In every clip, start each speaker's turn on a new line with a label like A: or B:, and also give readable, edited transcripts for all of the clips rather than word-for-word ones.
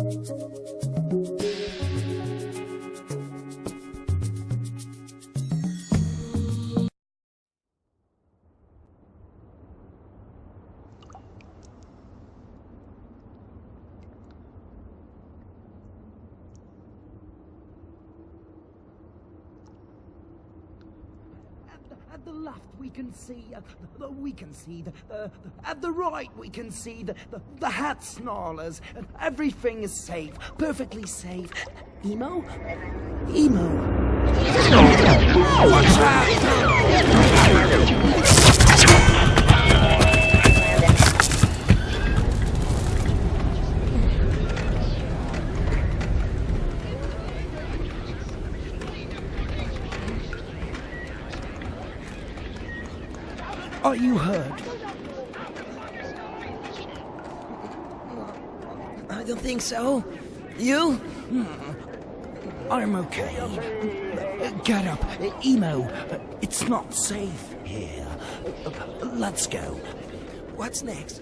A: At the left we can see, at the right we can see the hat snarlers. Everything is safe, perfectly safe. Emo? Emo. Watch out! Are you hurt? I don't think so. You? I'm okay. Get up. Emo, it's not safe here. Let's go. What's next?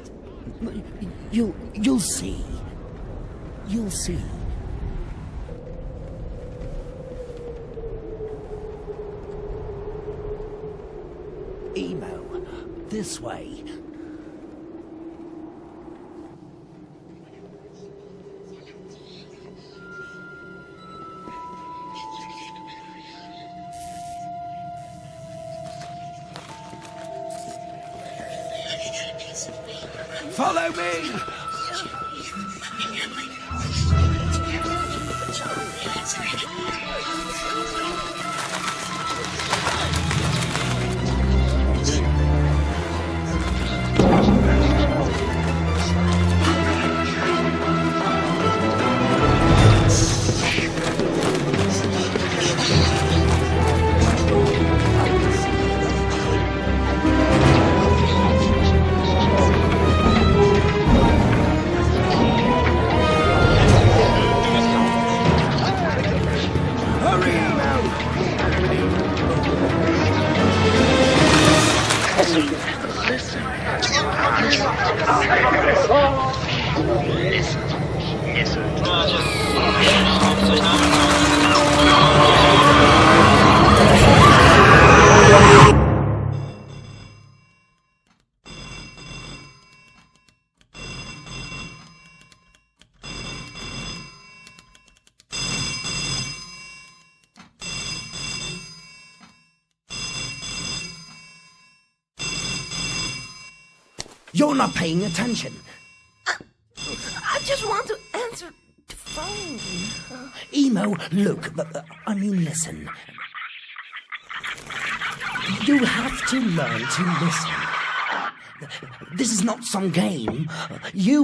A: You'll see. You'll see. Emo. This way. Follow me! You're not paying attention.
B: I just want to answer the phone.
A: Emo, look, listen. You have to learn to listen. This is not some game. We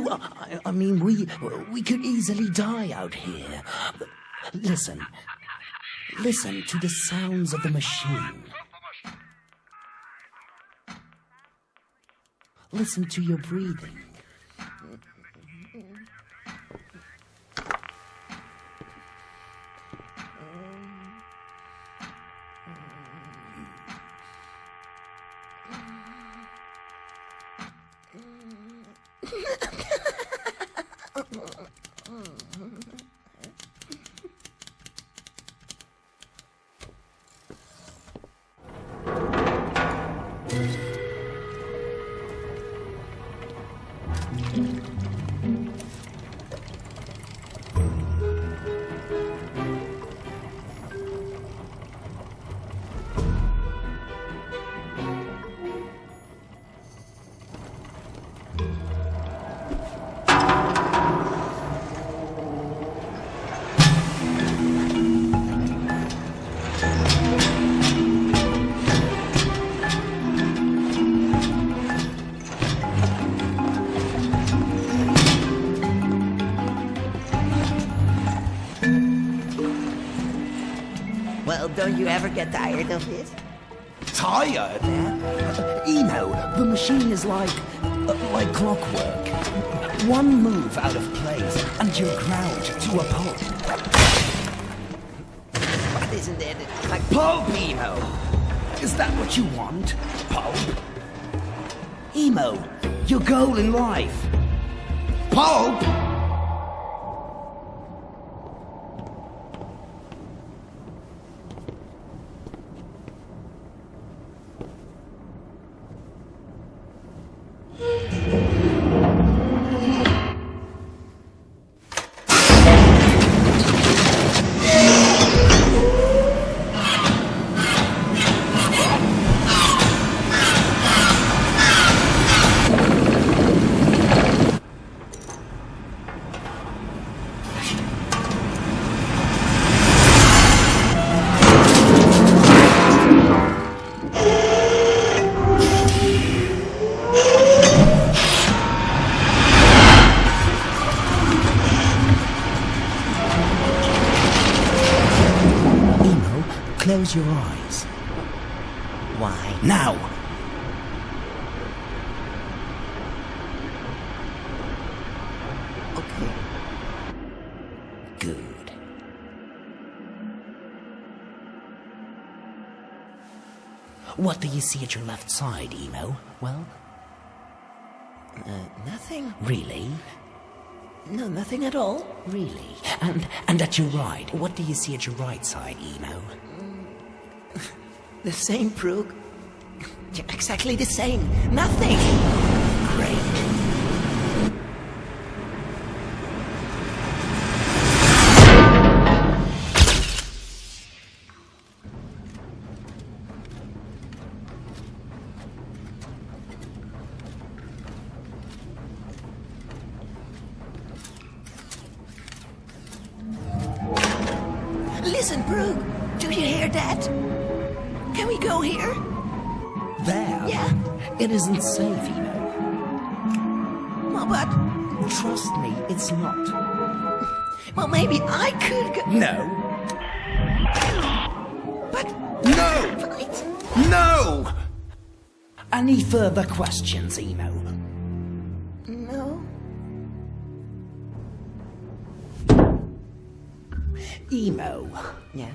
A: could easily die out here. Listen. Listen to the sounds of the machine. Listen to your breathing.
B: Well, don't you ever get tired of this?
A: Tired? Emo, the machine is like clockwork. One move out of place and you're ground to a pulp.
B: What isn't it? Like
A: pulp, Emo. Is that what you want? Pulp? Emo, your goal in life. Pulp? close your eyes.
B: Why?
A: Now!
B: Okay.
A: Good. What do you see at your left side, Emo? Well?
B: Nothing.
A: Really?
B: No, nothing at all.
A: Really? And at your right, what do you see at your right side, Emo?
B: The same, Brooke. Exactly the same. Nothing.
A: Great.
B: Listen, Brooke. Do you hear that? Can we go here?
A: There?
B: Yeah.
A: It isn't safe, Emo.
B: Well, but...
A: Trust me, it's not.
B: Well, maybe I could go...
A: No.
B: But...
A: No!
B: But...
A: No! Any further questions, Emo?
B: No.
A: Emo.
B: Yeah?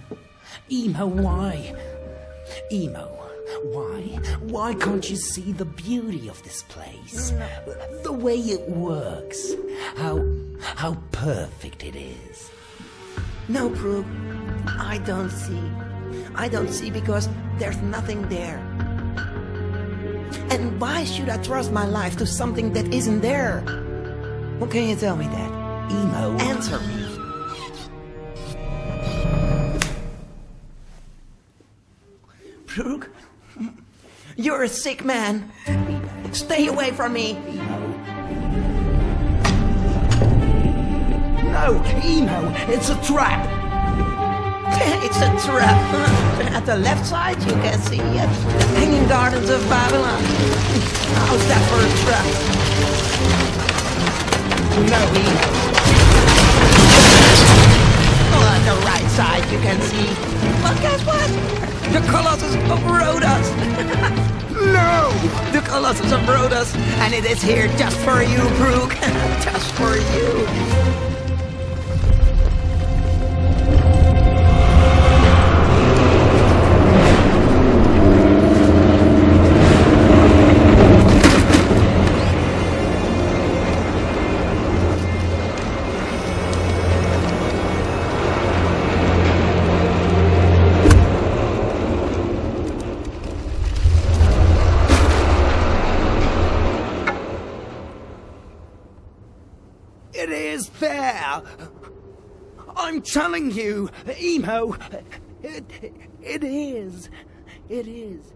A: Emo, why? Emo, why? Why can't you see the beauty of this place? The way it works. How perfect it is.
B: No, Brooke. I don't see. I don't see because there's nothing there. And why should I trust my life to something that isn't there? What can you tell me that?
A: Emo.
B: Answer me. Brooke, you're a sick man. Stay away from me.
A: No, Emo, it's a trap.
B: It's a trap. At the left side, you can see it. Hanging Gardens of Babylon. How's that for a trap?
A: No, Emo.
B: Oh, at the right side, you can see. But guess what? The Colossus of Rhodos.
A: No!
B: The Colossus of Rhodos. And it is here just for you, Brooke. Just for you.
A: It is there! I'm telling you, Emo, it is. It is.